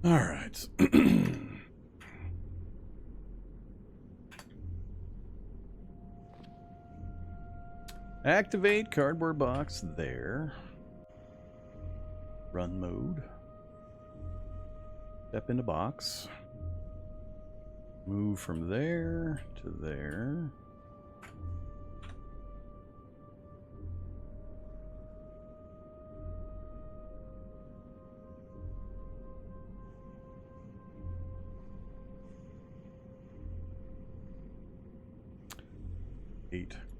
All right. Activate cardboard box there. Run mode. Step into box. Move from there to there.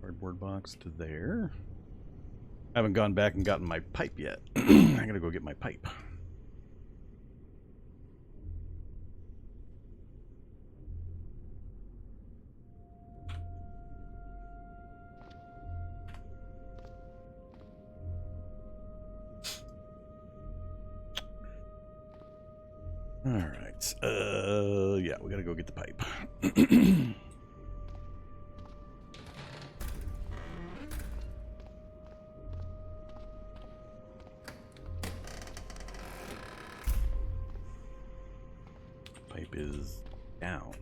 Cardboard box to there. I haven't gone back and gotten my pipe yet. I gotta go get my pipe. All right. Yeah, we gotta go get the pipe. Pipe is down.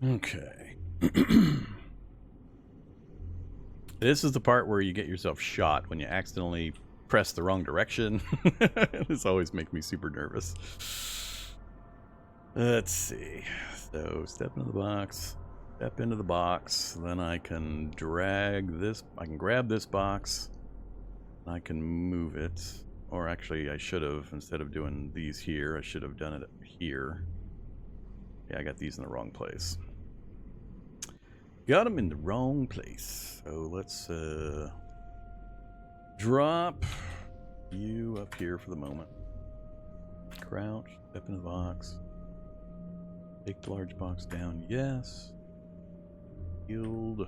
Okay. This is the part where you get yourself shot when you accidentally press the wrong direction. This always makes me super nervous. Let's see. So step into the box, step into the box, then I can drag this, I can grab this box, I can move it. Or actually I should have, instead of doing these here, I should have done it here. Yeah, I got these in the wrong place. Got them in the wrong place. So let's drop you up here for the moment. Crouch, step into the box. Take the large box down, yes. Yield.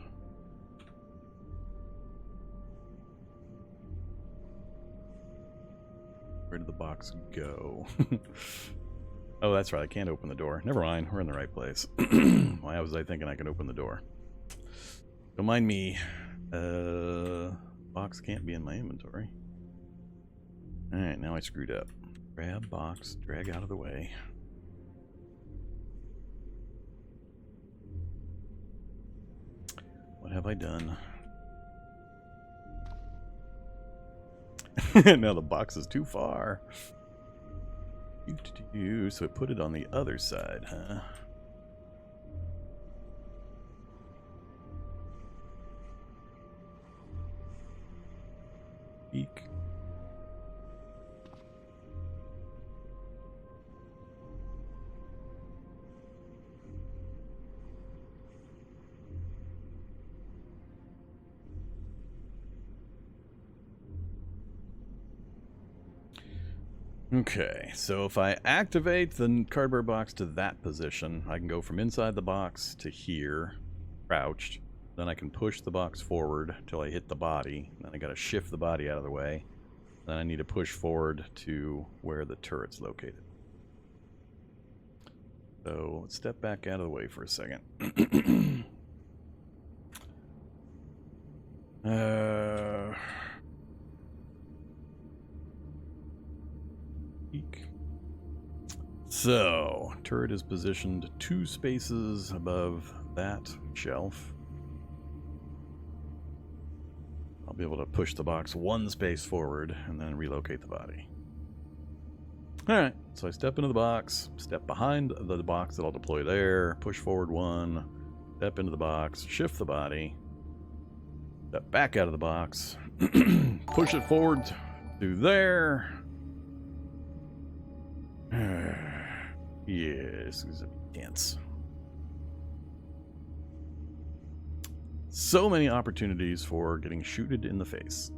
Where did the box go? Oh, that's right, I can't open the door. Never mind, we're in the right place. Why was I thinking I could open the door? Don't mind me. Box can't be in my inventory. Alright, now I screwed up. Grab box, drag out of the way. What have I done? Now the box is too far. So it put it on the other side, huh? Eek. Okay, so if I activate the cardboard box to that position, I can go from inside the box to here, crouched. Then I can push the box forward till I hit the body. Then I gotta shift the body out of the way. Then I need to push forward to where the turret's located. So let's step back out of the way for a second. So, turret is positioned 2 spaces above that shelf. I'll be able to push the box 1 space forward and then relocate the body. Alright, so I step into the box, step behind the box that I'll deploy there, push forward 1, step into the box, shift the body, step back out of the box, push it forward to there. Yes, this is intense. So many opportunities for getting shooted in the face.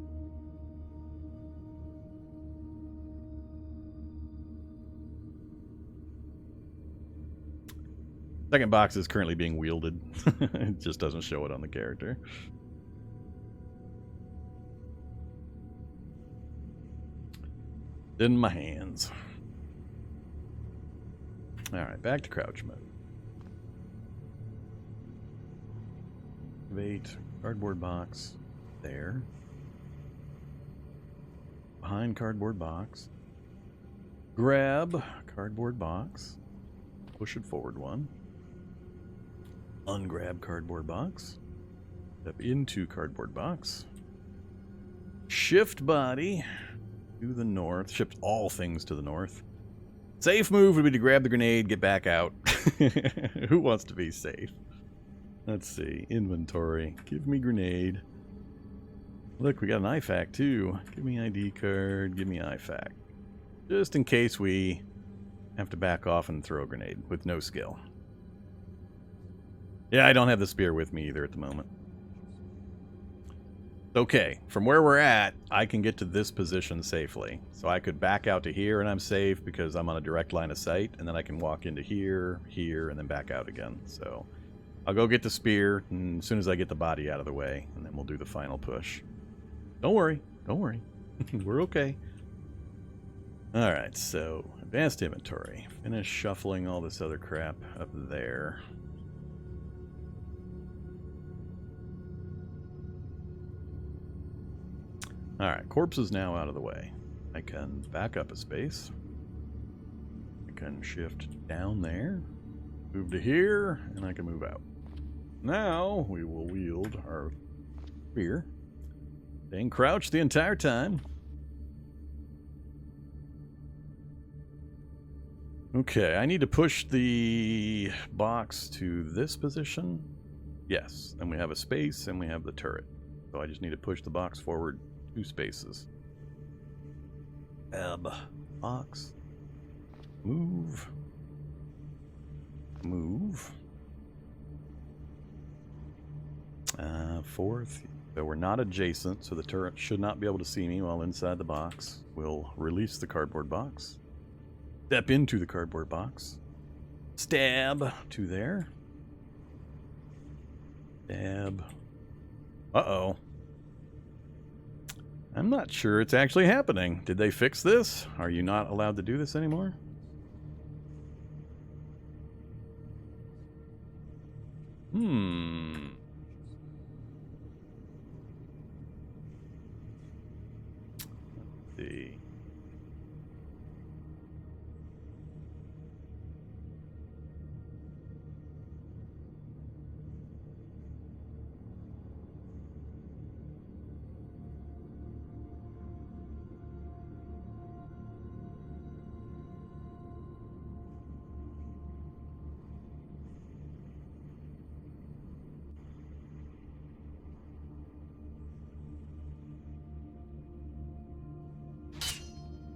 Second box is currently being wielded. It just doesn't show it on the character. in my hands. Alright, back to crouch mode. Activate cardboard box. There. Behind cardboard box. Grab cardboard box. Push it forward one. Ungrab cardboard box. Step into cardboard box. Shift body to the north. Shift all things to the north. Safe move would be to grab the grenade, get back out. Who wants to be safe? Let's see. Inventory. Give me grenade. Look, we got an IFAK too. Give me ID card. Give me IFAK. Just in case we have to back off and throw a grenade with no skill. Yeah, I don't have the spear with me either at the moment. Okay, from where we're at, I can get to this position safely. So I could back out to here and I'm safe because I'm on a direct line of sight. And then I can walk into here, here, and then back out again. So I'll go get the spear and as soon as I get the body out of the way, and then we'll do the final push. Don't worry. Don't worry. We're okay. Alright, so advanced inventory. Finish shuffling all this other crap up there. Alright, corpse is now out of the way. I can back up a space. I can shift down there. Move to here, and I can move out. Now, we will wield our spear. Staying crouched the entire time. Okay, I need to push the box to this position. Yes, and we have a space, and we have the turret. So I just need to push the box forward 2 spaces. Box. Move. Move. Fourth. So we're not adjacent, so the turret should not be able to see me while inside the box. We'll release the cardboard box. Step into the cardboard box. Stab to there. Stab. Uh-oh. I'm not sure it's actually happening. Did they fix this? Are you not allowed to do this anymore? Let's see.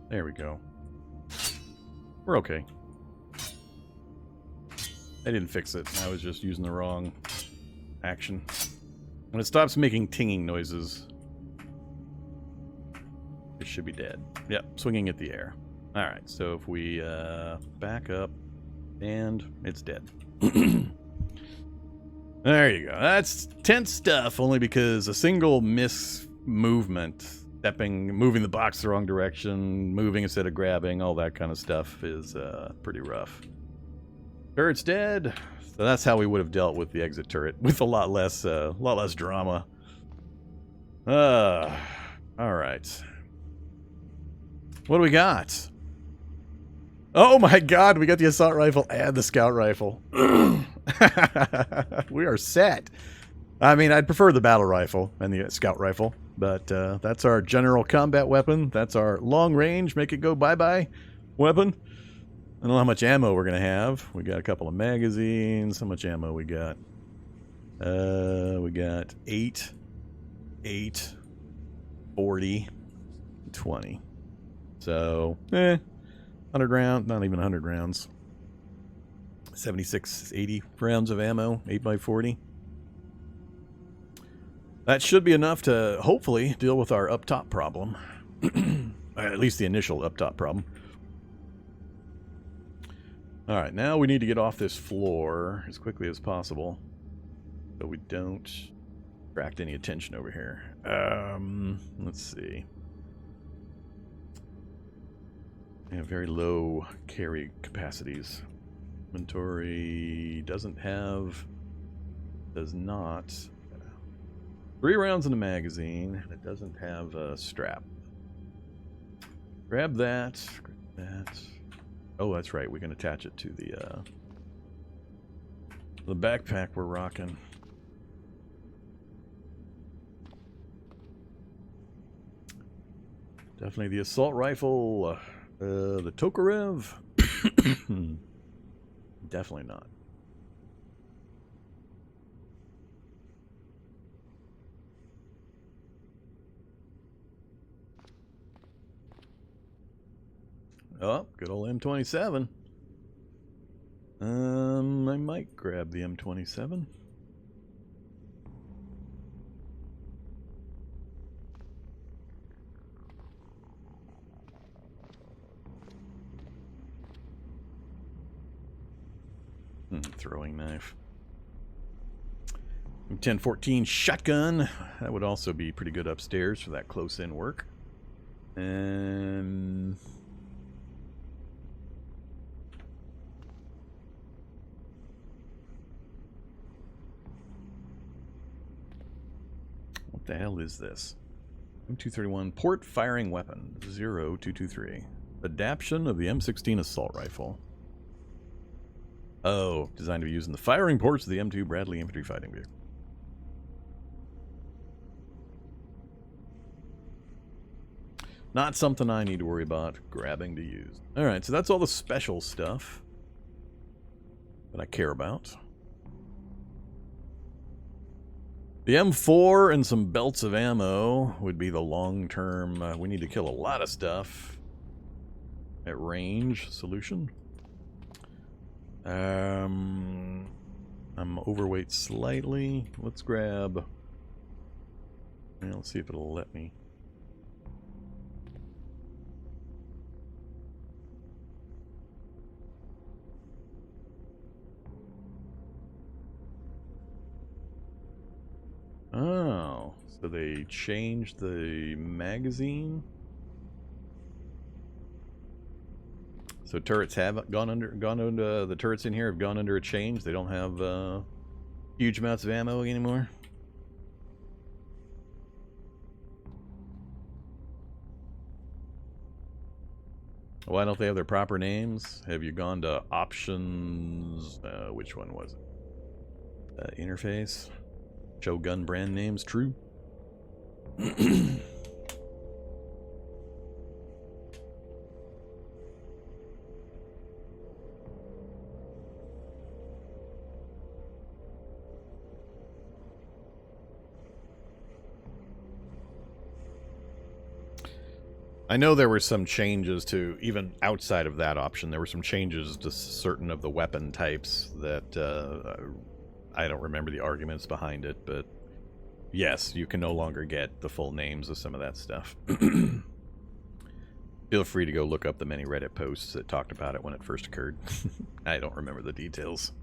There we go. We're okay. I didn't fix it. I was just using the wrong action. When it stops making tinging noises, it should be dead. Yep, swinging at the air. Alright, so if we back up, and it's dead. There you go. That's tense stuff, only because a single miss movement, moving the box the wrong direction, moving instead of grabbing, all that kind of stuff is pretty rough. Turret's dead. So that's how we would have dealt with the exit turret, with a lot less drama. All right. What do we got? Oh my god, we got the assault rifle and the scout rifle. We are set. I mean, I'd prefer the battle rifle and the scout rifle, but that's our general combat weapon. That's our long range, make it go bye-bye weapon. I don't know how much ammo we're going to have. We got a couple of magazines. How much ammo we got? We got 8, 40, 20. So, 100 rounds, not even 100 rounds. 76, 80 rounds of ammo, 8x40. That should be enough to hopefully deal with our up top problem. At least the initial up top problem. Alright, now we need to get off this floor as quickly as possible, so we don't attract any attention over here. Let's see. They have very low carry capacities. Inventory does not. 3 rounds in the magazine. It doesn't have a strap. Grab that. Grab that. Oh, that's right. We can attach it to the backpack we're rocking. Definitely the assault rifle. The Tokarev. Definitely not. Oh, good old M27. I might grab the M27. Throwing knife. 1014 shotgun. That would also be pretty good upstairs for that close-in work. And what the hell is this? M231 port firing weapon 0223. Adaptation of the M16 assault rifle. Oh, designed to be used in the firing ports of the M2 Bradley infantry fighting vehicle. Not something I need to worry about grabbing to use. Alright, so that's all the special stuff that I care about. The M4 and some belts of ammo would be the long-term, we need to kill a lot of stuff at range solution. I'm overweight slightly. Let's grab... Let's see if it'll let me. Oh, so they changed the magazine. So turrets have gone under the turrets in here have gone under a change. They don't have huge amounts of ammo anymore. Why don't they have their proper names? Have you gone to options? Which one was it? Interface. Show gun brand names. True. I know there were some changes to, even outside of that option, there were some changes to certain of the weapon types that I don't remember the arguments behind it, but yes, you can no longer get the full names of some of that stuff. Feel free to go look up the many Reddit posts that talked about it when it first occurred. I don't remember the details.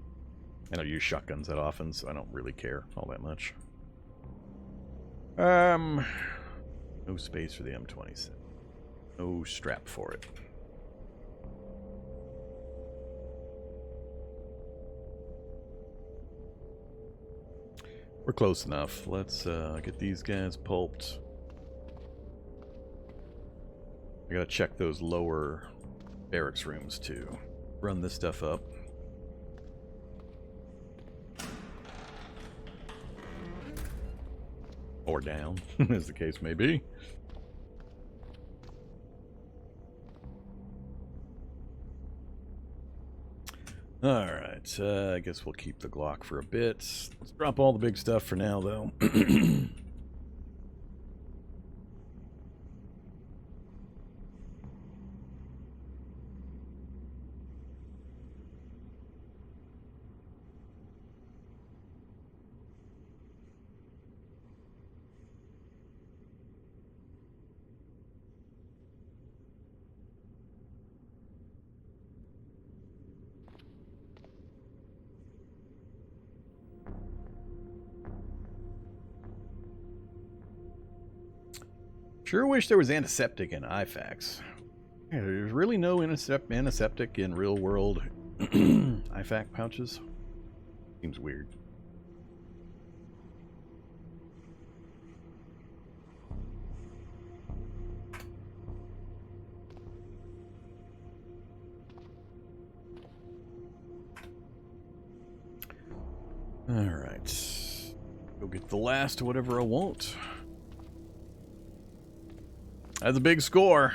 I don't use shotguns that often, so I don't really care all that much. No space for the M27. No strap for it. We're close enough. Let's get these guys pulped. I gotta check those lower barracks rooms too. Run this stuff up. Or down, as the case may be. Alright, I guess we'll keep the Glock for a bit. Let's drop all the big stuff for now, though. Sure wish there was antiseptic in IFAX. Yeah, there's really no antiseptic in real world IFAK pouches. Seems weird. Alright. Go get the last of whatever I want. That's a big score.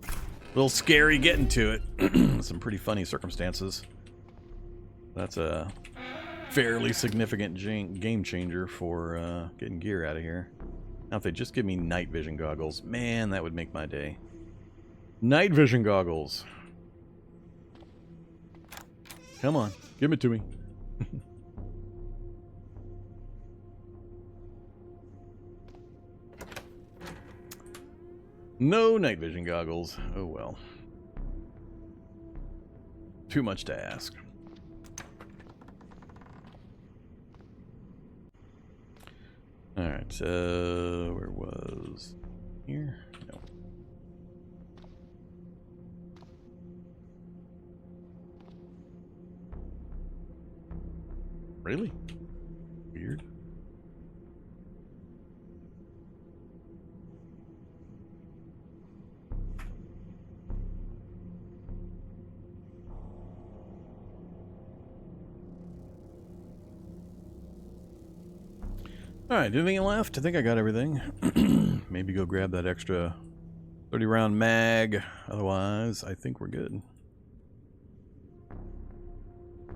A little scary getting to it. Some pretty funny circumstances. That's a fairly significant game changer for getting gear out of here. Now if they just give me night vision goggles, man, that would make my day. Night vision goggles. Come on, give it to me. No night vision goggles. Oh well. Too much to ask. Alright, where was... Here? No. Really? Weird. Alright, anything left? I think I got everything. Maybe go grab that extra 30-round mag. Otherwise, I think we're good.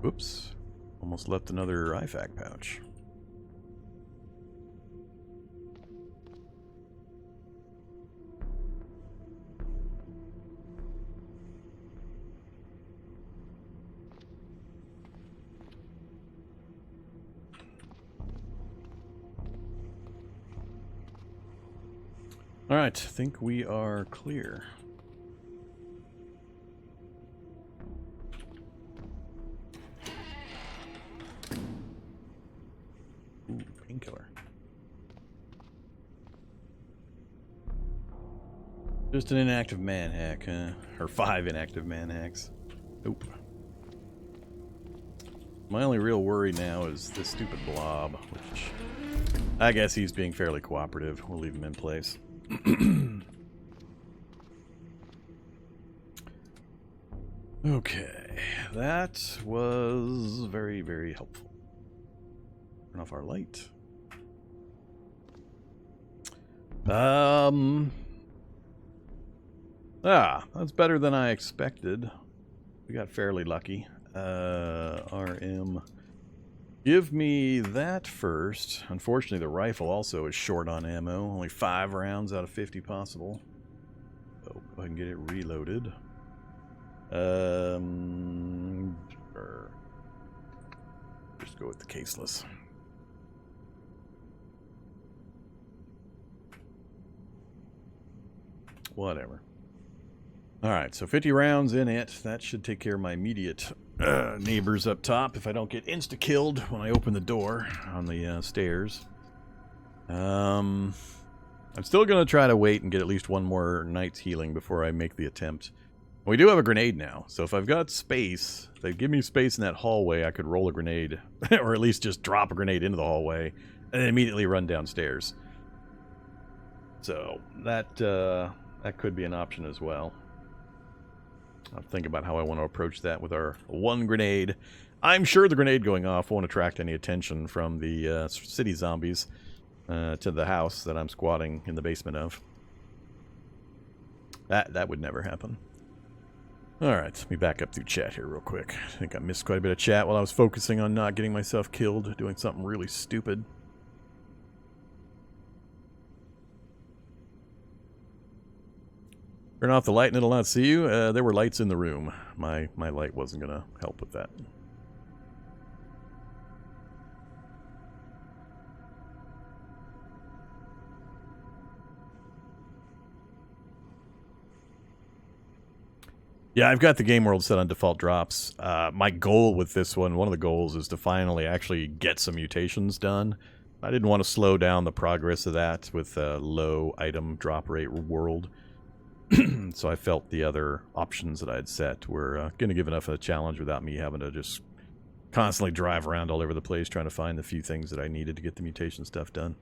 Whoops. Almost left another IFAK pouch. Alright, I think we are clear. Ooh, painkiller. Just an inactive man hack, huh? Or 5 inactive man hacks. Nope. My only real worry now is this stupid blob, which I guess he's being fairly cooperative. We'll leave him in place. Okay, that was very, very helpful. Turn off our light. That's better than I expected. We got fairly lucky. RM. Give me that first. Unfortunately, the rifle also is short on ammo. Only 5 rounds out of 50 possible. So, go ahead and get it reloaded. Just go with the caseless. Whatever. Alright, so 50 rounds in it. That should take care of my immediate neighbors up top if I don't get insta-killed when I open the door on the stairs. I'm still going to try to wait and get at least one more night's healing before I make the attempt. We do have a grenade now, so if I've got space, if they give me space in that hallway, I could roll a grenade, or at least just drop a grenade into the hallway, and then immediately run downstairs. So, that could be an option as well. I'll think about how I want to approach that with our one grenade. I'm sure the grenade going off won't attract any attention from the city zombies to the house that I'm squatting in the basement of. That would never happen. Alright, let me back up through chat here real quick. I think I missed quite a bit of chat while I was focusing on not getting myself killed, doing something really stupid. Turn off the light and it'll not see you. There were lights in the room. My light wasn't going to help with that. Yeah, I've got the game world set on default drops. My goal with this one of the goals, is to finally actually get some mutations done. I didn't want to slow down the progress of that with a low item drop rate world. So I felt the other options that I had set were going to give enough of a challenge without me having to just constantly drive around all over the place trying to find the few things that I needed to get the mutation stuff done.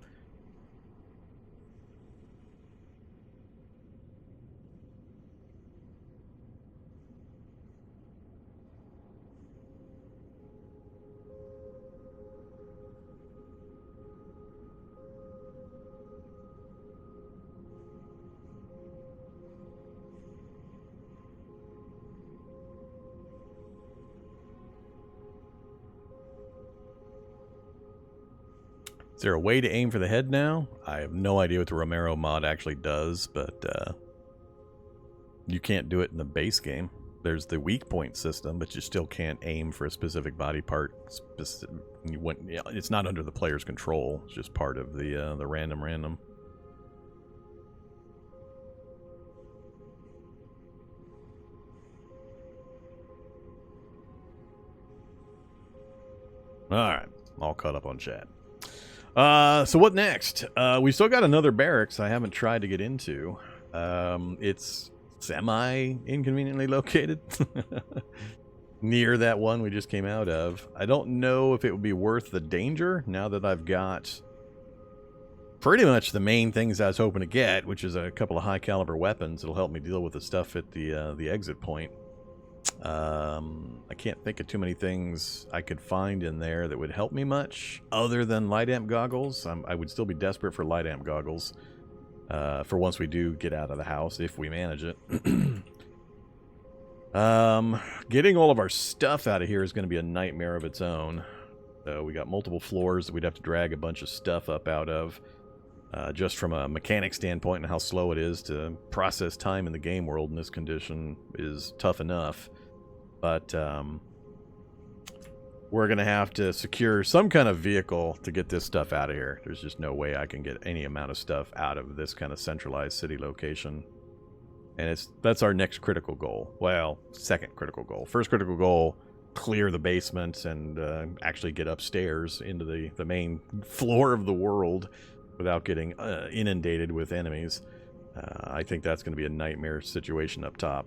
Is there a way to aim for the head now? I have no idea what the Romero mod actually does, but you can't do it in the base game. There's the weak point system, but you still can't aim for a specific body part. It's not under the player's control. It's just part of the random. All right, all caught up on chat. So what next? We still got another barracks I haven't tried to get into. It's semi-inconveniently located near that one we just came out of. I don't know if it would be worth the danger now that I've got pretty much the main things I was hoping to get, which is a couple of high-caliber weapons that'll help me deal with the stuff at the exit point. I can't think of too many things I could find in there that would help me much other than light amp goggles. I would still be desperate for light amp goggles for once we do get out of the house, if we manage it. Getting all of our stuff out of here is going to be a nightmare of its own. So we got multiple floors that we'd have to drag a bunch of stuff up out of. Just from a mechanic standpoint and how slow it is to process time in the game world in this condition is tough enough. But we're going to have to secure some kind of vehicle to get this stuff out of here. There's just no way I can get any amount of stuff out of this kind of centralized city location. And that's our next critical goal. Well, second critical goal. First critical goal, clear the basement and actually get upstairs into the main floor of the world without getting inundated with enemies. I think that's going to be a nightmare situation up top.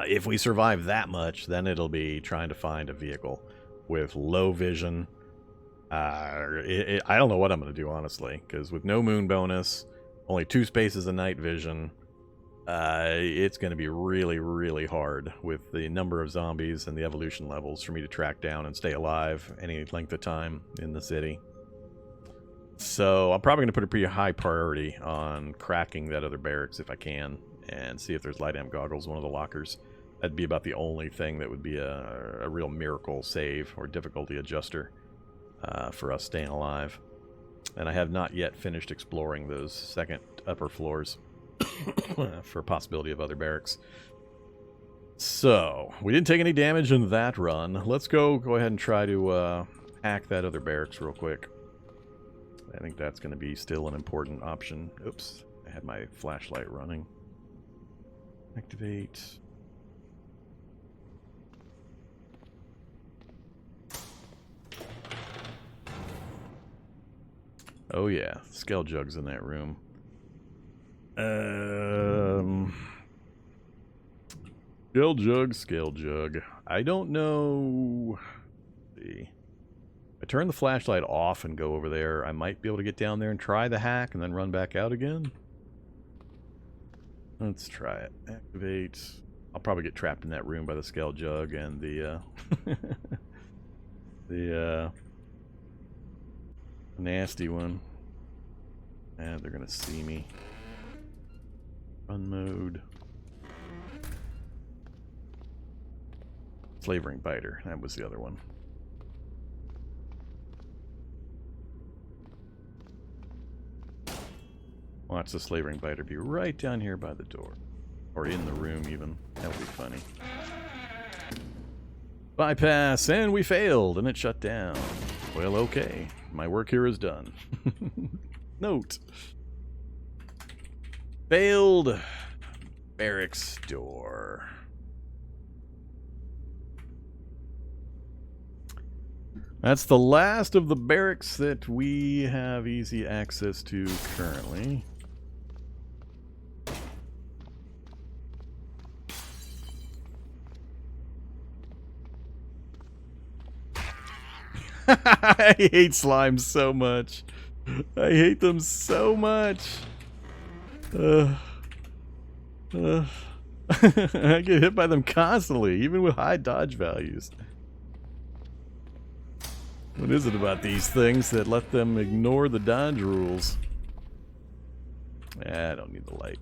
If we survive that much, then it'll be trying to find a vehicle with low vision. I don't know what I'm going to do, honestly, because with no moon bonus, only 2 spaces of night vision, it's going to be really, really hard with the number of zombies and the evolution levels for me to track down and stay alive any length of time in the city. So I'm probably going to put a pretty high priority on cracking that other barracks if I can, and see if there's light amp goggles in one of the lockers. That'd be about the only thing that would be a real miracle save or difficulty adjuster for us staying alive. And I have not yet finished exploring those second upper floors for a possibility of other barracks. So we didn't take any damage in that run. Let's go ahead and try to hack that other barracks real quick. I think that's going to be still an important option. Oops, I had my flashlight running. Activate. Oh yeah, Scale Jug's in that room. Scale Jug. I don't know. Let's see. I turn the flashlight off and go over there. I might be able to get down there and try the hack and then run back out again. Let's try it. Activate. I'll probably get trapped in that room by the Scale Jug and the the nasty one. And they're gonna see me. Run mode. Flavoring Biter. That was the other one. Watch the Slavering Biter be right down here by the door. Or in the room, even. That would be funny. Bypass, and we failed, and it shut down. Well, okay. My work here is done. Note. Failed barracks door. That's the last of the barracks that we have easy access to currently. I hate slimes so much. I hate them so much. I get hit by them constantly, even with high dodge values. What is it about these things that let them ignore the dodge rules? I don't need the light.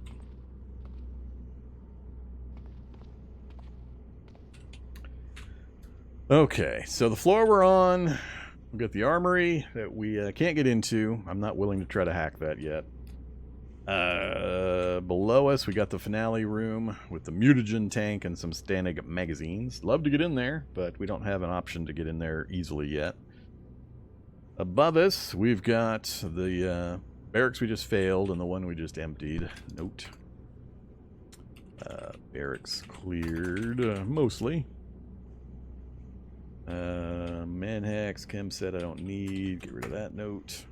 Okay, so the floor we're on, we've got the armory that we can't get into. I'm not willing to try to hack that yet. Below us, we got the finale room with the mutagen tank and some standing magazines. Love to get in there, but we don't have an option to get in there easily yet. Above us, we've got the barracks we just failed and the one we just emptied. Note. Barracks cleared, mostly. Manhex, chem set I don't need. Get rid of that note.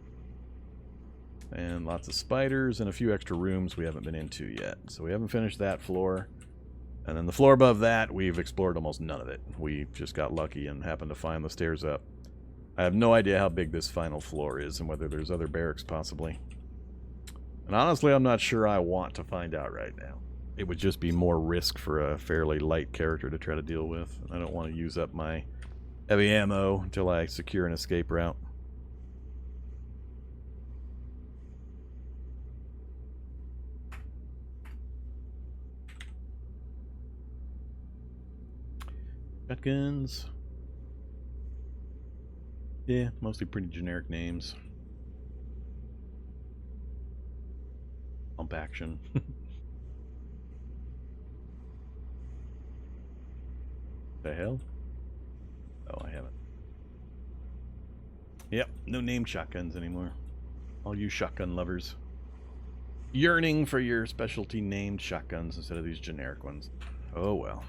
And lots of spiders and a few extra rooms we haven't been into yet. So we haven't finished that floor. And then the floor above that, we've explored almost none of it. We just got lucky and happened to find the stairs up. I have no idea how big this final floor is and whether there's other barracks possibly. And honestly, I'm not sure I want to find out right now. It would just be more risk for a fairly light character to try to deal with. I don't want to use up my heavy ammo until I secure an escape route. Shotguns. Yeah, mostly pretty generic names. Pump action. The hell? Oh, I haven't. Yep, no named shotguns anymore. All you shotgun lovers yearning for your specialty named shotguns instead of these generic ones. Oh well.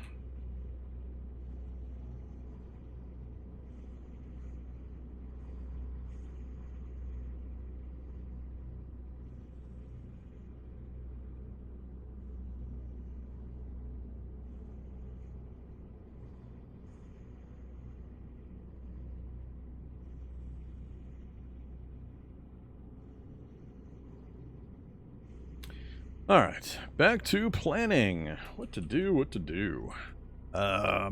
Alright, back to planning. What to do, what to do. I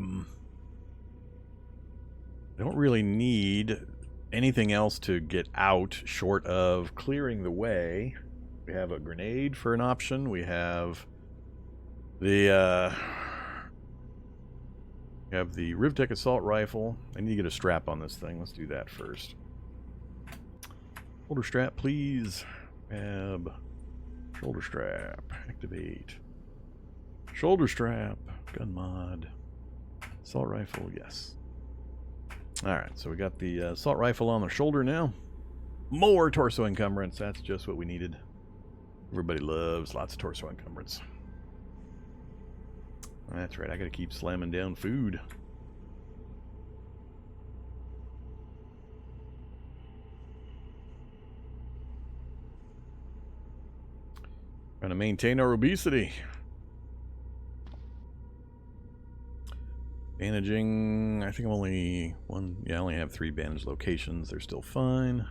don't really need anything else to get out short of clearing the way. We have a grenade for an option. We have the Rivtech assault rifle. I need to get a strap on this thing. Let's do that first. Shoulder strap, please. Shoulder strap. Activate. Shoulder strap. Gun mod. Assault rifle, yes. Alright, so we got the assault rifle on the shoulder now. More torso encumbrance. That's just what we needed. Everybody loves lots of torso encumbrance. That's right, I gotta keep slamming down food. Trying to maintain our obesity. Bandaging, I think I'm only one. Yeah, I only have 3 bandage locations. They're still fine.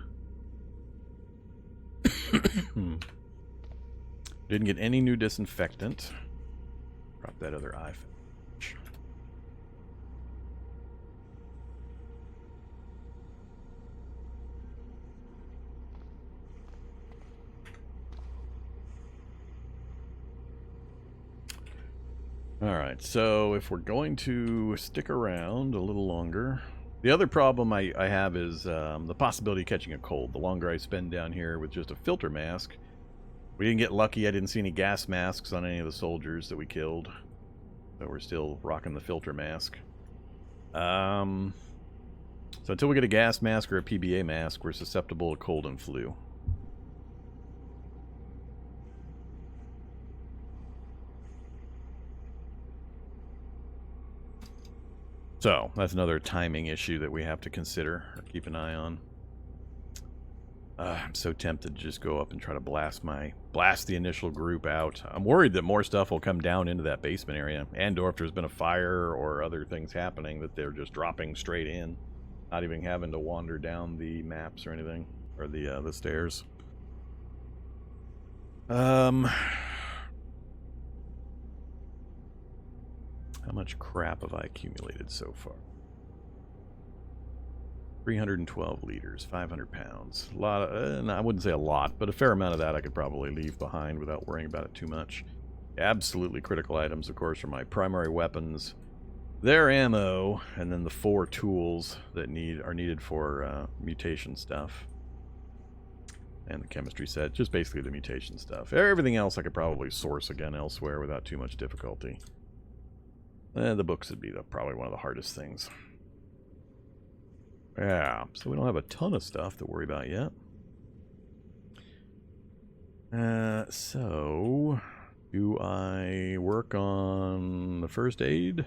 Didn't get any new disinfectant. Drop that other eye. Alright, so if we're going to stick around a little longer... The other problem I have is the possibility of catching a cold. The longer I spend down here with just a filter mask. We didn't get lucky. I didn't see any gas masks on any of the soldiers that we killed. So we're still rocking the filter mask. So until we get a gas mask or a PBA mask, we're susceptible to cold and flu. So, that's another timing issue that we have to consider or keep an eye on. I'm so tempted to just go up and try to blast the initial group out. I'm worried that more stuff will come down into that basement area. And or if there's been a fire or other things happening, that they're just dropping straight in. not even having to wander down the maps or anything, or the stairs. How much crap have I accumulated so far? 312 liters, 500 pounds. A lot of, no, I wouldn't say a lot, but a fair amount of that I could probably leave behind without worrying about it too much. Absolutely critical items, of course, are my primary weapons, their ammo, and then the 4 tools that are needed for mutation stuff. And the chemistry set, just basically the mutation stuff. Everything else I could probably source again elsewhere without too much difficulty. The books would be probably one of the hardest things. Yeah, so we don't have a ton of stuff to worry about yet. So, do I work on the first aid?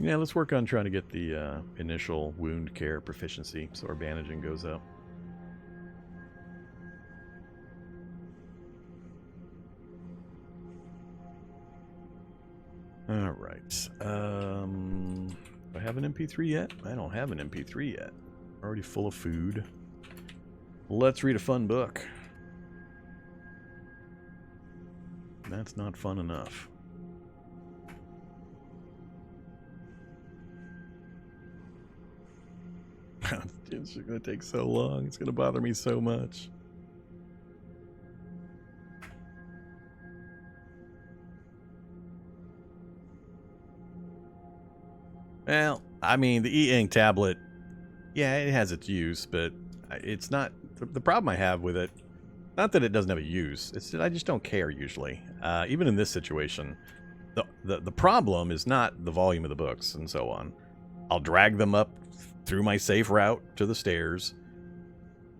Yeah, let's work on trying to get the initial wound care proficiency so our bandaging goes up. All right. Do I have an MP3 yet? I don't have an MP3 yet. Already full of food. Let's read a fun book. That's not fun enough. It's going to take so long. It's going to bother me so much. Well, I mean, the e-ink tablet, yeah, it has its use, but it's not... The problem I have with it, not that it doesn't have a use, it's that I just don't care usually. Even in this situation, the problem is not the volume of the books and so on. I'll drag them up through my safe route to the stairs,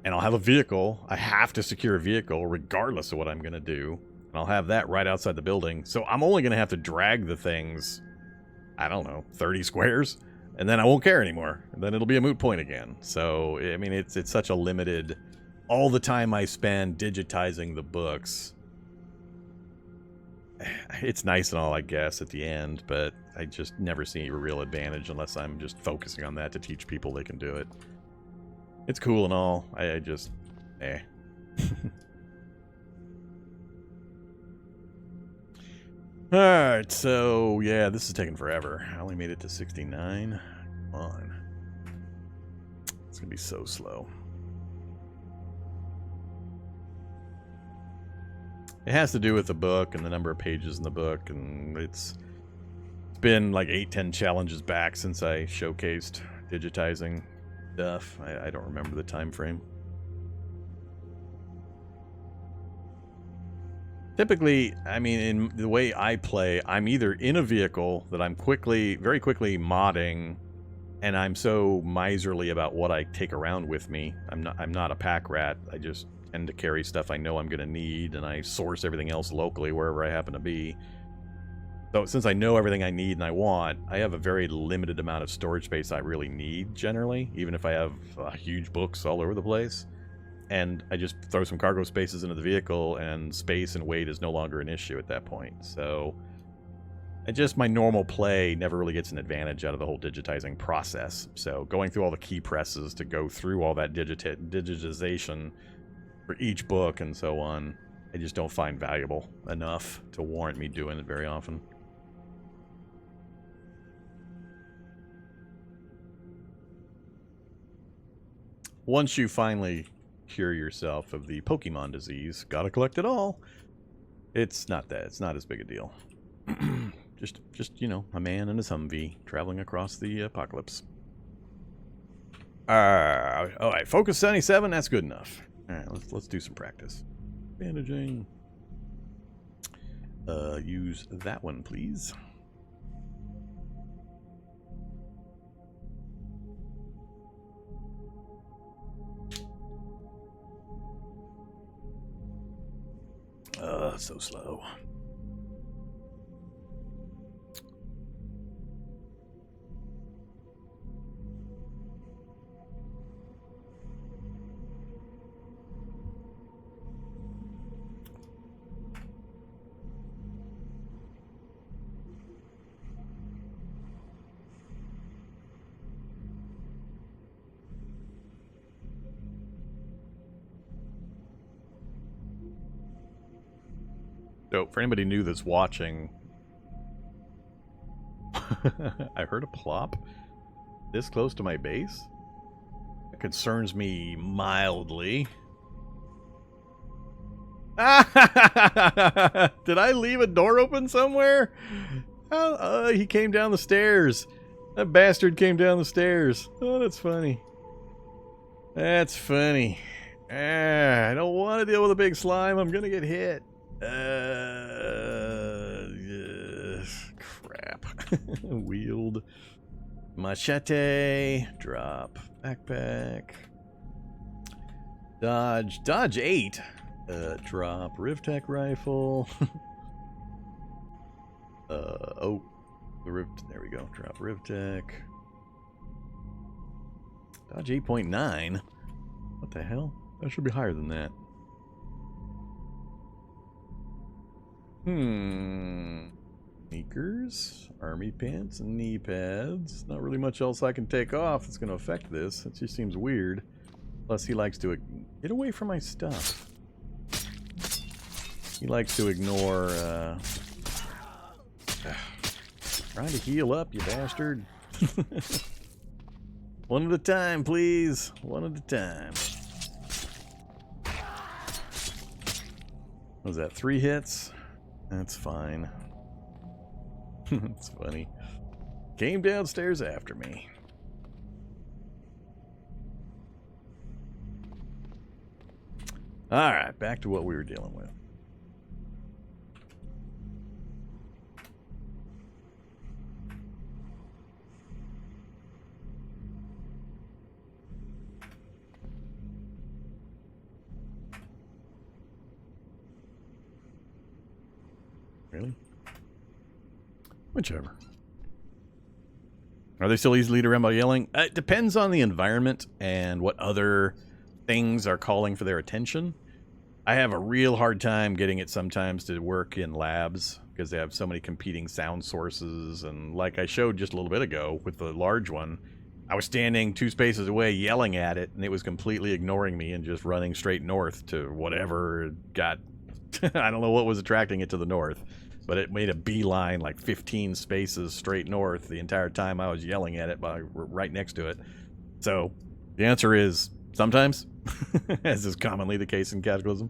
and I'll have a vehicle. I have to secure a vehicle regardless of what I'm going to do, and I'll have that right outside the building. So I'm only going to have to drag the things, I don't know, 30 squares, and then I won't care anymore. And then it'll be a moot point again. So, I mean, it's such a limited... All the time I spend digitizing the books, it's nice and all, I guess, at the end, but I just never see a real advantage unless I'm just focusing on that to teach people they can do it. It's cool and all. I just... Alright, so, yeah, this is taking forever. I only made it to 69. Come on. It's gonna be so slow. It has to do with the book and the number of pages in the book, and it's been like 8-10 challenges back since I showcased digitizing stuff. I don't remember the time frame. Typically, I mean, in the way I play, I'm either in a vehicle that I'm very quickly modding, and I'm so miserly about what I take around with me. I'm not a pack rat. I just tend to carry stuff I know I'm going to need, and I source everything else locally wherever I happen to be. So since I know everything I need and I want, I have a very limited amount of storage space I really need, generally, even if I have huge books all over the place. And I just throw some cargo spaces into the vehicle, and space and weight is no longer an issue at that point. So my normal play never really gets an advantage out of the whole digitizing process. So going through all the key presses to go through all that digitization for each book and so on, I just don't find valuable enough to warrant me doing it very often. Once you finally cure yourself of the Pokemon disease, gotta collect it all. It's not as big a deal. just you know, a man and his Humvee traveling across the apocalypse. Alright, focus 77, that's good enough. Alright, let's do some practice. Bandaging. Use that one, please. So slow. So, for anybody new that's watching, I heard a plop this close to my base. It concerns me mildly. Did I leave a door open somewhere? He came down the stairs. That bastard came down the stairs. Oh, that's funny. That's funny. I don't want to deal with a big slime. I'm going to get hit. Crap. Wield. Machete. Drop. Backpack. Dodge. Dodge 8. Drop. Rivtech rifle. Oh. There we go. Drop Rivtech. Dodge 8.9. What the hell? That should be higher than that. Sneakers, army pants, and knee pads. Not really much else I can take off that's going to affect this. It just seems weird. Plus, he likes to get away from my stuff. He likes to ignore. Trying to heal up, you bastard. One at a time, please. One at a time. What was that, 3 hits? That's fine. It's funny. Came downstairs after me. Alright, back to what we were dealing with. Really? Whichever. Are they still easy to lead around by yelling? It depends on the environment and what other things are calling for their attention. I have a real hard time getting it sometimes to work in labs because they have so many competing sound sources. And like I showed just a little bit ago with the large one, I was standing 2 spaces away yelling at it, and it was completely ignoring me and just running straight north to whatever got... I don't know what was attracting it to the north, but it made a beeline like 15 spaces straight north the entire time I was yelling at it right next to it. So the answer is sometimes, as is commonly the case in Cataclysm.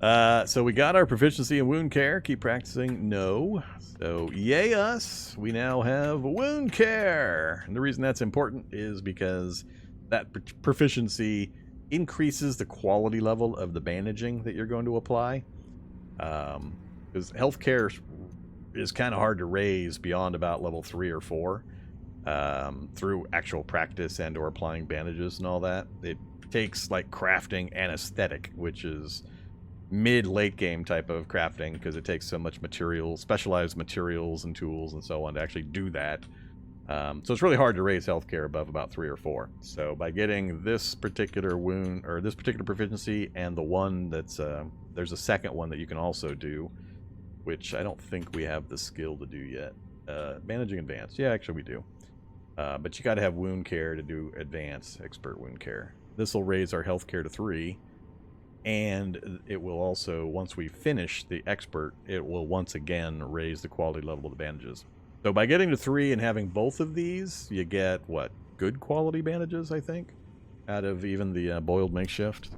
So we got our proficiency in wound care. Keep practicing. No. So yay us. We now have wound care. And the reason that's important is because that proficiency increases the quality level of the bandaging that you're going to apply. Because healthcare is kind of hard to raise beyond about level 3 or 4 through actual practice and or applying bandages and all that. It takes like crafting anesthetic, which is mid-late game type of crafting, because it takes so much material, specialized materials and tools and so on to actually do that. So it's really hard to raise healthcare above about 3 or 4. So by getting this particular wound, or this particular proficiency, and the one that's, there's a second one that you can also do, which I don't think we have the skill to do yet. Managing advanced. Yeah, actually we do. But you got to have wound care to do advanced expert wound care. This will raise our healthcare to 3. And it will also, once we finish the expert, it will once again raise the quality level of the bandages. So by getting to 3 and having both of these, you get, what, good quality bandages, I think, out of even the boiled makeshift,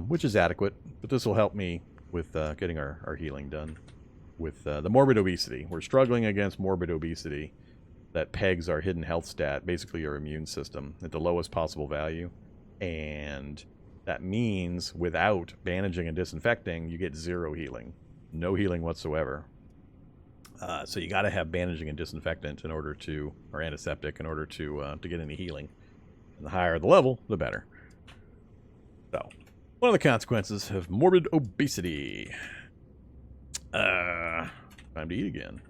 which is adequate. But this will help me with getting our healing done with the morbid obesity. We're struggling against morbid obesity that pegs our hidden health stat, basically your immune system, at the lowest possible value. And that means without bandaging and disinfecting, you get 0 healing. No healing whatsoever. So you got to have bandaging and disinfectant in order to, or antiseptic, in order to get any healing. And the higher the level, the better. So, one of the consequences of morbid obesity. Time to eat again.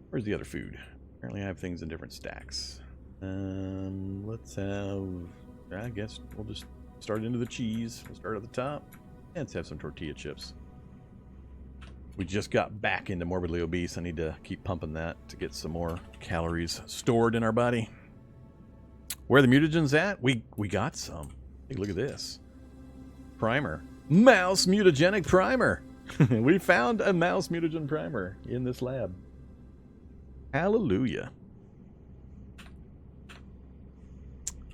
Where's the other food? Apparently I have things in different stacks. Let's have, I guess we'll just start into the cheese. We'll start at the top. And let's have some tortilla chips. We just got back into morbidly obese. I need to keep pumping that to get some more calories stored in our body. Where are the mutagens at? We got some. Hey, look at this. Primer. Mouse mutagenic primer. We found a mouse mutagen primer in this lab. Hallelujah.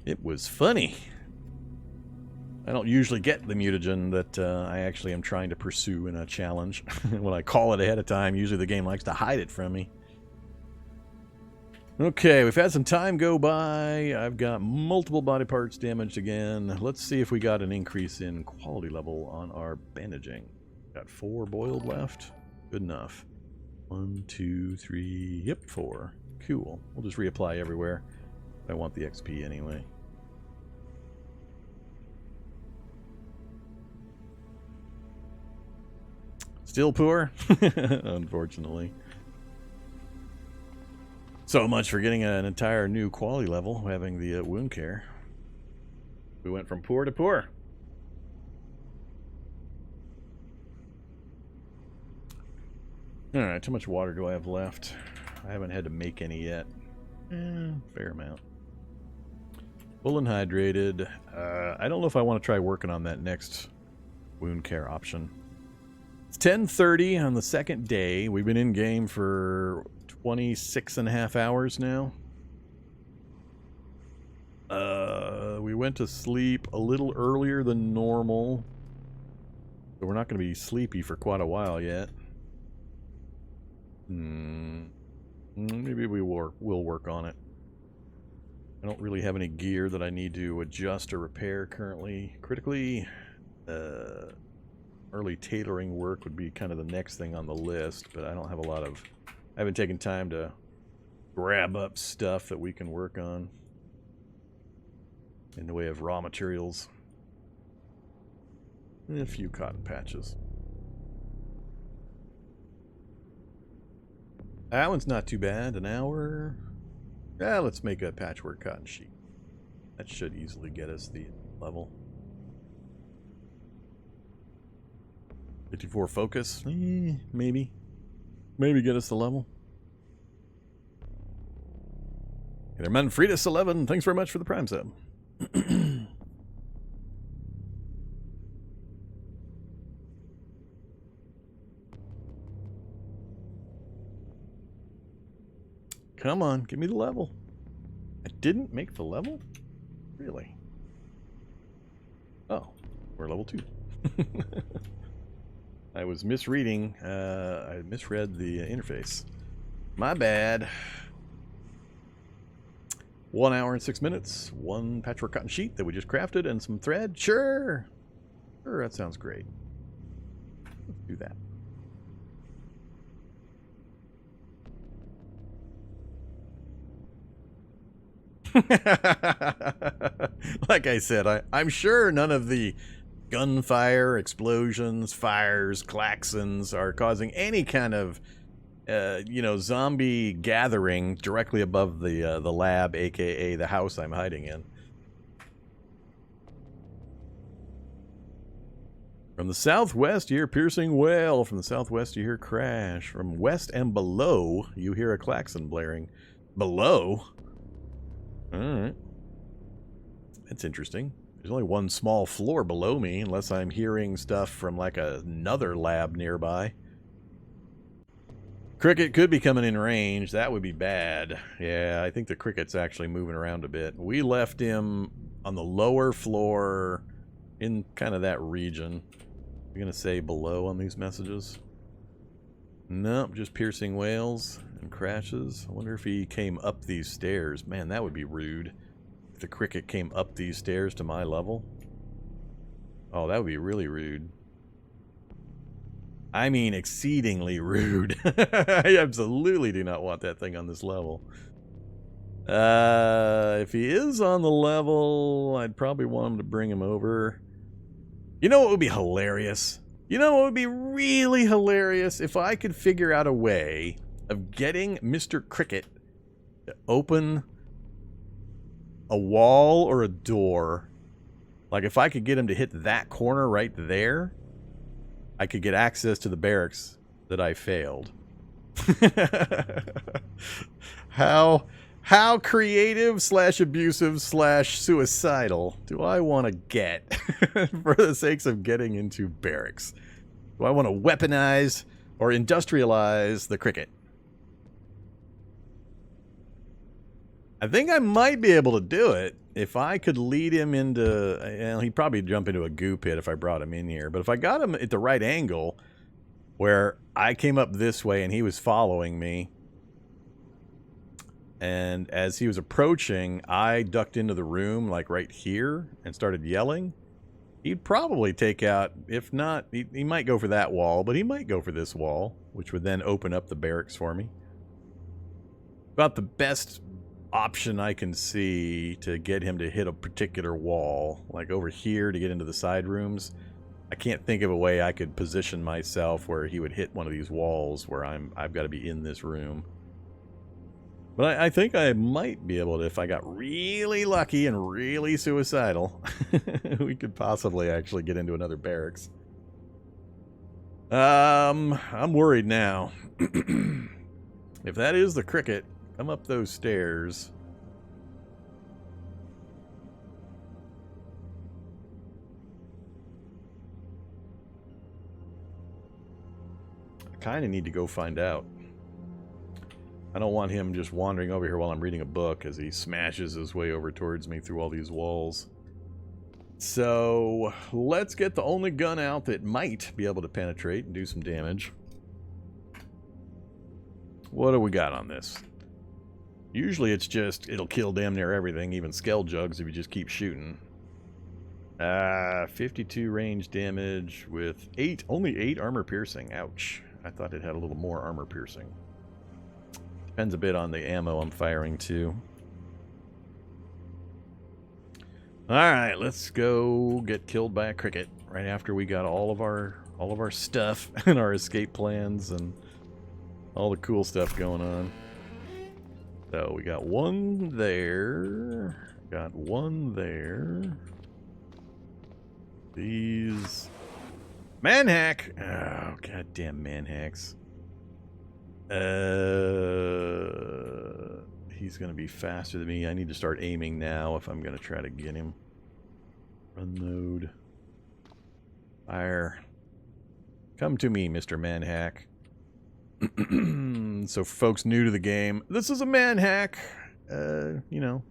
It was funny. I don't usually get the mutagen that I actually am trying to pursue in a challenge. When I call it ahead of time, usually the game likes to hide it from me. Okay, we've had some time go by. I've got multiple body parts damaged again. Let's see if we got an increase in quality level on our bandaging. Got 4 boiled left. Good enough. 1, 2, 3, yep, 4. Cool. We'll just reapply everywhere. I want the XP anyway. Still poor? Unfortunately. So much for getting an entire new quality level, having the wound care. We went from poor to poor. Alright, how much water do I have left? I haven't had to make any yet. Fair amount. Full and hydrated. I don't know if I want to try working on that next wound care option. It's 10:30 on the second day. We've been in game for 26.5 hours now. We went to sleep a little earlier than normal. So we're not going to be sleepy for quite a while yet. Maybe we'll work on it. I don't really have any gear that I need to adjust or repair currently. Critically, early tailoring work would be kind of the next thing on the list, but I don't have a lot of... I haven't taken time to grab up stuff that we can work on in the way of raw materials. And a few cotton patches. That one's not too bad. An hour. Yeah, let's make a patchwork cotton sheet. That should easily get us the level. 54 focus. Maybe. Maybe get us the level. Hey there, Manfredus11. Thanks very much for the Prime sub. Come on, give me the level. I didn't make the level? Really? Oh, we're level 2. I was misreading. I misread the interface. My bad. 1 hour and 6 minutes. 1 patchwork cotton sheet that we just crafted and some thread. Sure. Sure, that sounds great. Let's do that. Like I said, I'm sure none of the gunfire, explosions, fires, klaxons are causing any kind of, zombie gathering directly above the lab, aka the house I'm hiding in. From the southwest, you hear piercing wail. From the southwest, you hear crash. From west and below, you hear a klaxon blaring. Below? Alright. That's interesting. There's only one small floor below me, unless I'm hearing stuff from like another lab nearby. Cricket could be coming in range. That would be bad. Yeah, I think the cricket's actually moving around a bit. We left him on the lower floor in kind of that region. You're going to say below on these messages? Nope, just piercing wails and crashes. I wonder if he came up these stairs. Man, that would be rude. If the cricket came up these stairs to my level. Oh, that would be really rude. I mean, exceedingly rude. I absolutely do not want that thing on this level. If he is on the level, I'd probably want him to bring him over. You know what would be hilarious? You know what would be really hilarious? If I could figure out a way of getting Mr. Cricket to open a wall or a door. Like if I could get him to hit that corner right there, I could get access to the barracks that I failed. How creative / abusive / suicidal do I want to get for the sakes of getting into barracks? Do I want to weaponize or industrialize the cricket? I think I might be able to do it if I could lead him into... Well, he'd probably jump into a goo pit if I brought him in here. But if I got him at the right angle, where I came up this way and he was following me, and as he was approaching, I ducked into the room, like right here, and started yelling, he'd probably take out, if not, he might go for that wall, but he might go for this wall, which would then open up the barracks for me. About the best option I can see to get him to hit a particular wall, like over here to get into the side rooms. I can't think of a way I could position myself where he would hit one of these walls where I've got to be in this room. But I think I might be able to, if I got really lucky and really suicidal, we could possibly actually get into another barracks. I'm worried now. If that is the cricket, come up those stairs. I kind of need to go find out. I don't want him just wandering over here while I'm reading a book as he smashes his way over towards me through all these walls. So, let's get the only gun out that might be able to penetrate and do some damage. What do we got on this? Usually it's just, it'll kill damn near everything, even Skell Jugs, if you just keep shooting. 52 range damage with only 8 armor piercing. Ouch. I thought it had a little more armor piercing. Depends a bit on the ammo I'm firing too. Alright, let's go get killed by a cricket right after we got all of our stuff and our escape plans and all the cool stuff going on. So we got one there. Got one there. These manhack. Oh, goddamn manhacks. He's gonna be faster than me. I need to start aiming now if I'm gonna try to get him. Run mode. Fire. Come to me, Mr. Manhack. So, for folks new to the game, this is a manhack. You know,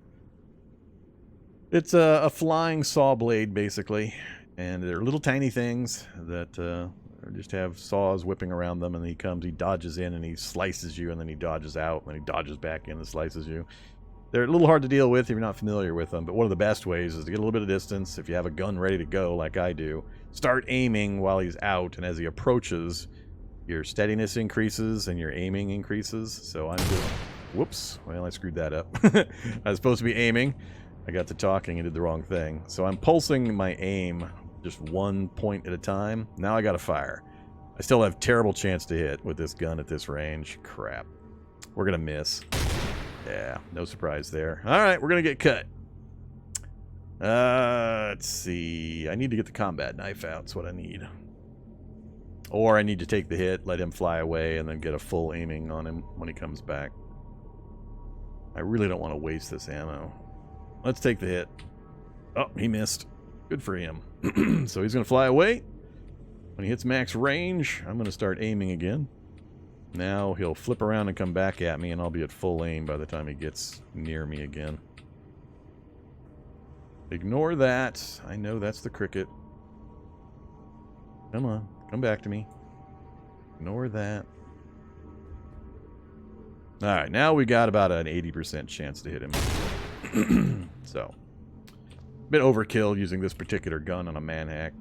it's a flying saw blade, basically, and they're little tiny things that just have saws whipping around them, and he comes, he dodges in, and he slices you, and then he dodges out, and then he dodges back in and slices you. They're a little hard to deal with if you're not familiar with them, but one of the best ways is to get a little bit of distance. If you have a gun ready to go, like I do, start aiming while he's out, and as he approaches, your steadiness increases and your aiming increases. So I'm doing... Whoops. Well, I screwed that up. I was supposed to be aiming. I got to talking and did the wrong thing. So I'm pulsing my aim just one point at a time. Now I got to fire. I still have terrible chance to hit with this gun at this range. Crap. We're going to miss. Yeah, no surprise there. All right, we're going to get cut. Let's see. I need to get the combat knife out. That's what I need. Or I need to take the hit, let him fly away, and then get a full aiming on him when he comes back. I really don't want to waste this ammo. Let's take the hit. Oh, he missed. Good for him. So he's going to fly away. When he hits max range, I'm going to start aiming again. Now he'll flip around and come back at me, and I'll be at full aim by the time he gets near me again. Ignore that. I know that's the cricket. Come on. Come back to me. Ignore that. Alright, now we got about an 80% chance to hit him. So, a bit overkill using this particular gun on a manhack.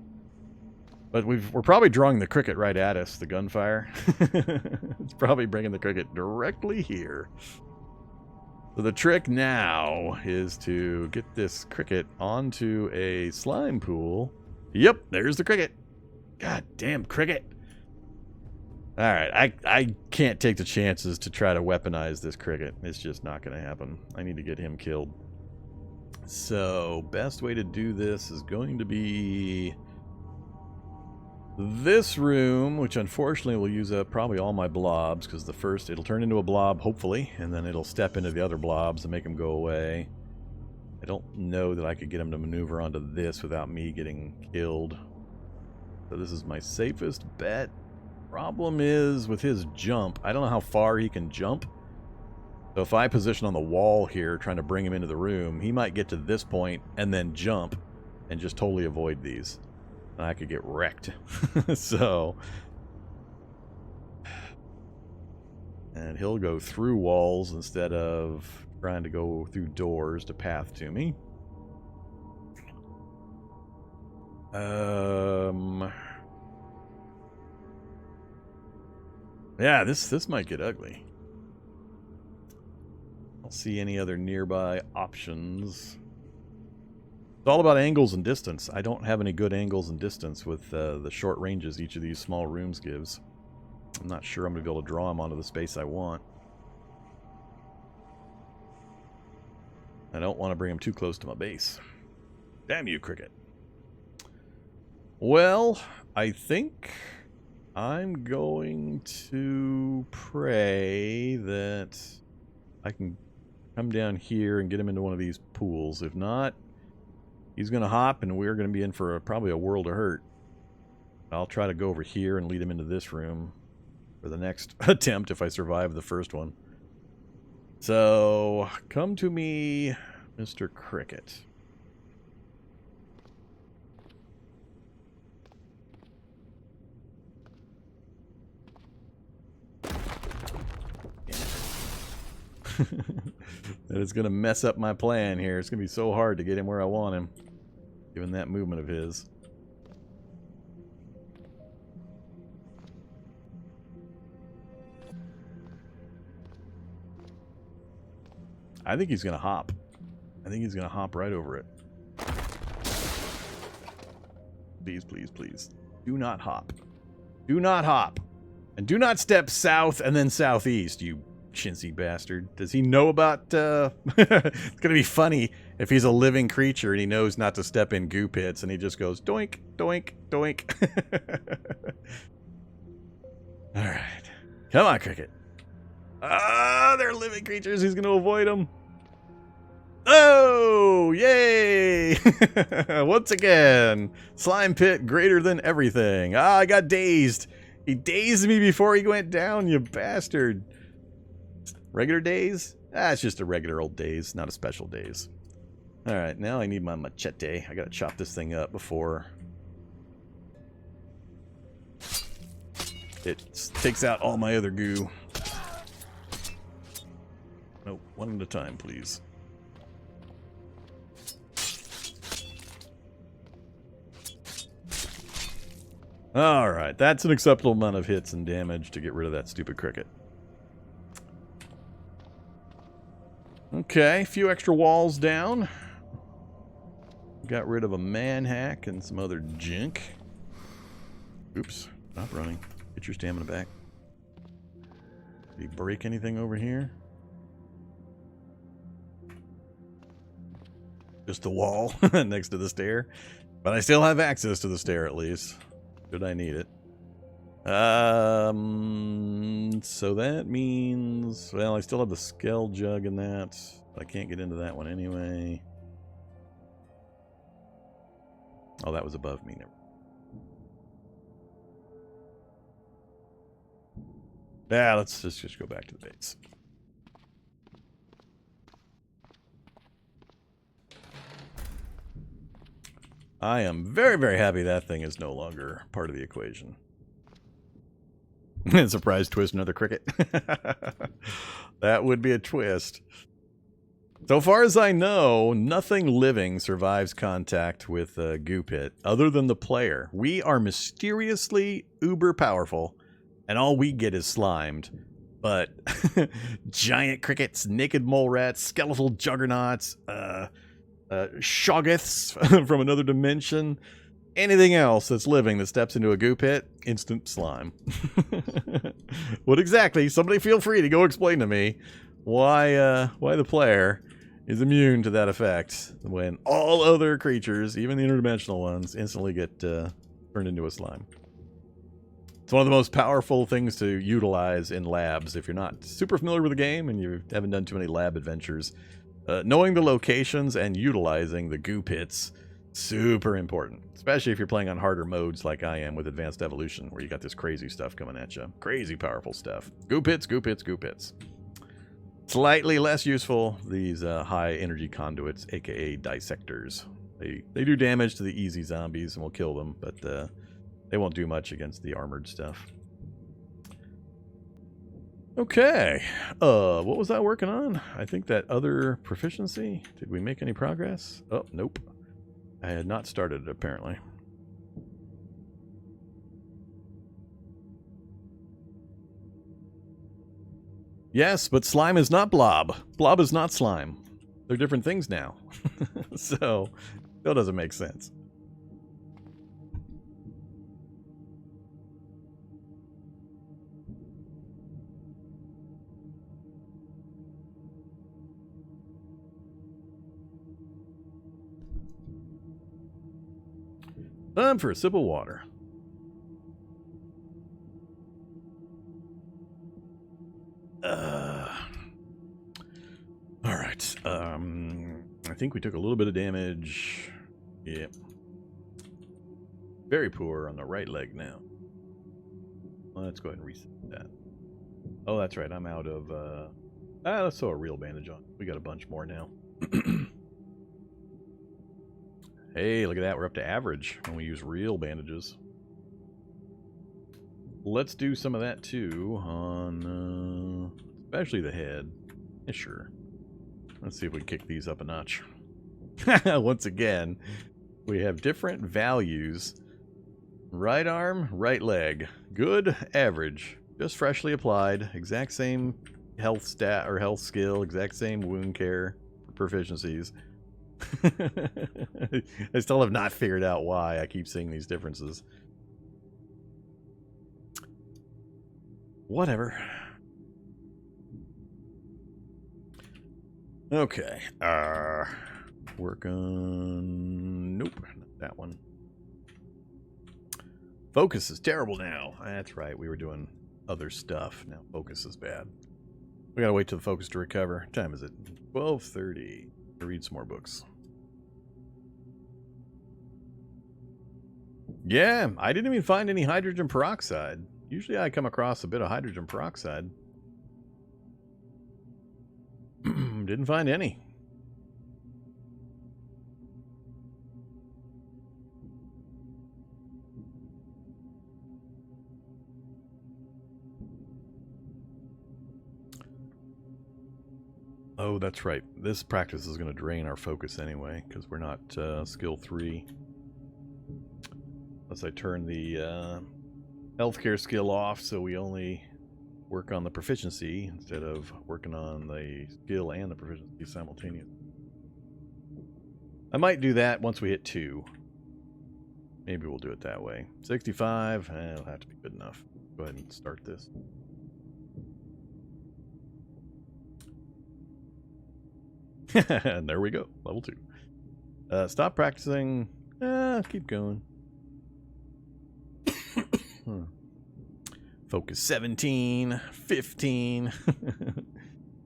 But we're probably drawing the cricket right at us, the gunfire. It's probably bringing the cricket directly here. So the trick now is to get this cricket onto a slime pool. Yep, there's the cricket. God damn cricket. Alright, I can't take the chances to try to weaponize this cricket. It's just not going to happen. I need to get him killed. So, best way to do this is going to be this room, which unfortunately will use up probably all my blobs, because the first, it'll turn into a blob, hopefully, and then it'll step into the other blobs and make them go away. I don't know that I could get him to maneuver onto this without me getting killed. So this is my safest bet. Problem is, with his jump, I don't know how far he can jump. So if I position on the wall here, trying to bring him into the room, he might get to this point and then jump and just totally avoid these. And I could get wrecked. So... And he'll go through walls instead of trying to go through doors to path to me. Yeah, this might get ugly. I don't see any other nearby options. It's all about angles and distance. I don't have any good angles and distance with the short ranges each of these small rooms gives. I'm not sure I'm going to be able to draw him onto the space I want. I don't want to bring him too close to my base. Damn you, Cricket. Well, I think I'm going to pray that I can come down here and get him into one of these pools. If not, he's going to hop and we're going to be in for probably a world of hurt. I'll try to go over here and lead him into this room for the next attempt if I survive the first one. So, come to me, Mr. Cricket. That is going to mess up my plan here. It's going to be so hard to get him where I want him, given that movement of his. I think he's going to hop. I think he's going to hop right over it. Please, please, please. Do not hop. Do not hop. And do not step south and then southeast, you chintzy bastard. Does he know about... It's going to be funny if he's a living creature and he knows not to step in goo pits and he just goes doink, doink, doink. Alright. Come on, Cricket. Ah, they're living creatures. He's going to avoid them. Oh, yay! Once again, slime pit greater than everything. Ah, I got dazed. He dazed me before he went down, you bastard. Regular daze? Ah, it's just a regular old daze, not a special daze. Alright, now I need my machete. I gotta chop this thing up before it takes out all my other goo. No, one at a time, please. Alright, that's an acceptable amount of hits and damage to get rid of that stupid cricket. Okay, a few extra walls down. Got rid of a man-hack and some other junk. Oops, stop running. Get your stamina back. Did he break anything over here? Just the wall next to the stair. But I still have access to the stair at least. Should I need it. So that means... Well, I still have the Skell Jug in that. I can't get into that one anyway. Oh, that was above me. Never. Yeah, let's just go back to the base. I am very, very happy that thing is no longer part of the equation. Surprise twist, another cricket. That would be a twist. So far as I know, nothing living survives contact with a goo pit other than the player. We are mysteriously uber powerful, and all we get is slimed. But giant crickets, naked mole rats, skeletal juggernauts, shoggoths from another dimension, anything else that's living that steps into a goo pit, instant slime. What exactly? Somebody feel free to go explain to me why the player is immune to that effect when all other creatures, even the interdimensional ones, instantly get turned into a slime. It's one of the most powerful things to utilize in labs if you're not super familiar with the game and you haven't done too many lab adventures. Knowing the locations and utilizing the goo pits Super important, especially if you're playing on harder modes like I am with Advanced Evolution, where you got this crazy stuff coming at you. Crazy powerful stuff. Goop hits, goop hits, goop hits. Slightly less useful, these high energy conduits, aka dissectors. They do damage to the easy zombies and will kill them, but they won't do much against the armored stuff. Okay, what was I working on? I think that other proficiency. Did we make any progress? Oh, nope. I had not started it, apparently. Yes, but slime is not blob. Blob is not slime. They're different things now. So, that doesn't make sense. Time for a sip of water. All right. I think we took a little bit of damage. Yep. Very poor on the right leg now. Let's go ahead and reset that. Oh, that's right. I'm out of... let's throw a real bandage on. We got a bunch more now. Hey, look at that. We're up to average when we use real bandages. Let's do some of that too on especially the head. Yeah, sure. Let's see if we can kick these up a notch. Once again, we have different values. Right arm, right leg. Good, average. Just freshly applied. Exact same health stat or health skill. Exact same wound care proficiencies. I still have not figured out why I keep seeing these differences. Whatever. Okay. Work on... Nope, not that one. Focus is terrible now. That's right, we were doing other stuff. Now focus is bad. We gotta wait till the focus to recover. What time is it? 12:30. Read some more books. Yeah, I didn't even find any hydrogen peroxide. Usually I come across a bit of hydrogen peroxide. Didn't find any. Oh, that's right. This practice is going to drain our focus anyway, because we're not skill 3. Unless I turn the healthcare skill off, so we only work on the proficiency instead of working on the skill and the proficiency simultaneously. I might do that once we hit 2. Maybe we'll do it that way. 65, it'll have to be good enough. Go ahead and start this. And there we go, level 2. Stop practicing. Keep going. Focus 17, 15.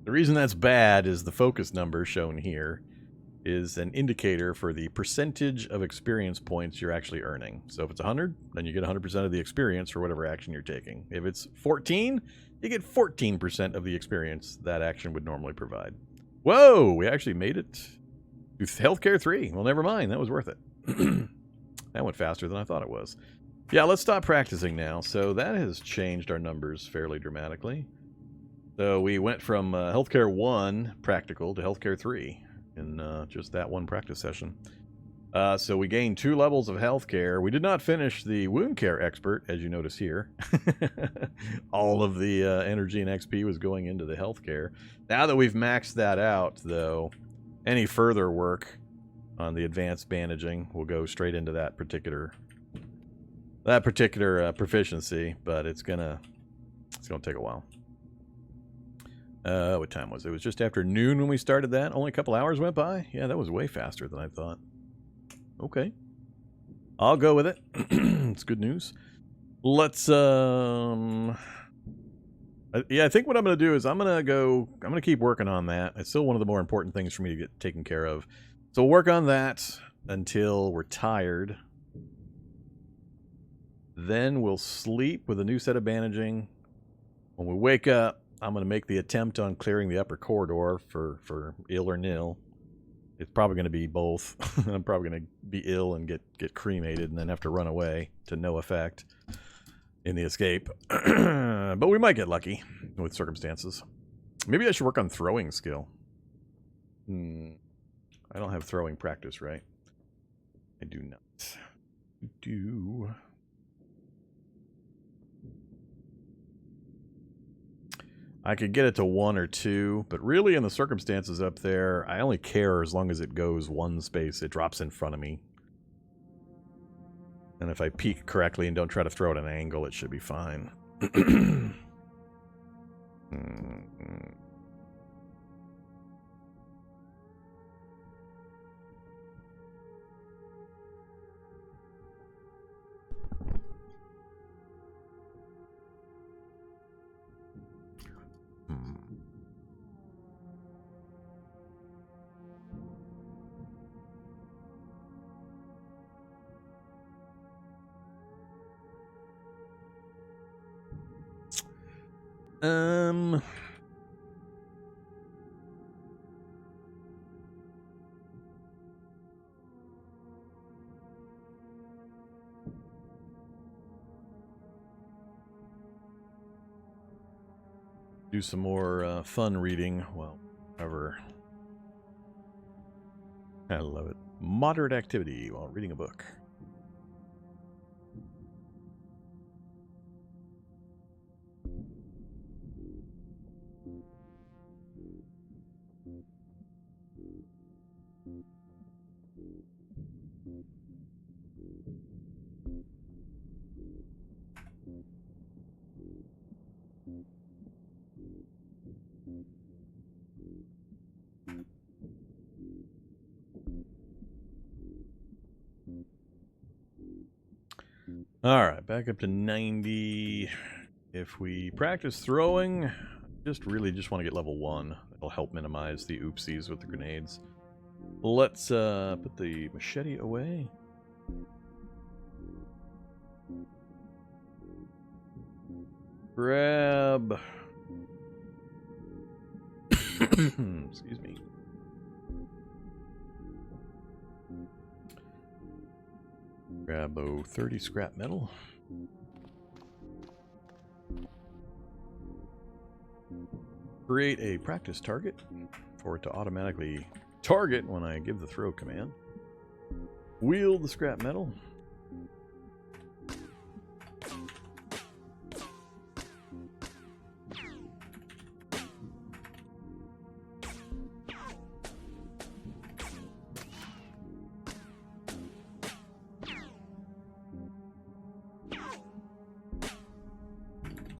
The reason that's bad is the focus number shown here is an indicator for the percentage of experience points you're actually earning. So if it's 100, then you get 100% of the experience for whatever action you're taking. If it's 14, you get 14% of the experience that action would normally provide. Whoa, we actually made it to Healthcare 3. Well, never mind. That was worth it. That went faster than I thought it was. Yeah, let's stop practicing now. So that has changed our numbers fairly dramatically. So we went from Healthcare 1 practical to Healthcare 3 in just that one practice session. So we gained 2 levels of healthcare. We did not finish the wound care expert, as you notice here. All of the energy and XP was going into the healthcare. Now that we've maxed that out, though, any further work on the advanced bandaging will go straight into that particular proficiency, but it's gonna take a while. What time was it? It was just after noon when we started that. Only a couple hours went by. Yeah, that was way faster than I thought. Okay, I'll go with it. It's good news. Let's yeah, I think what I'm going to do is I'm going to keep working on that. It's still one of the more important things for me to get taken care of. So we'll work on that. until we're tired. Then we'll sleep with a new set of bandaging. When we wake up, I'm going to make the attempt on clearing the upper corridor for ill or nil. It's probably going to be both. I'm probably going to be ill and get cremated and then have to run away to no effect in the escape. But we might get lucky with circumstances. Maybe I should work on throwing skill. I don't have throwing practice, right? I do not. I do. I could get it to 1 or 2, but really in the circumstances up there, I only care as long as it goes 1 space. It drops in front of me. And if I peek correctly and don't try to throw at an angle, it should be fine. Do some more fun reading. Well, whatever. I love it. Moderate activity while reading a book. Alright, back up to 90. If we practice throwing, really just want to get level 1. It'll help minimize the oopsies with the grenades. Let's put the machete away. Grab... Excuse me. Grab 30 scrap metal. Create a practice target for it to automatically target when I give the throw command. Wield the scrap metal.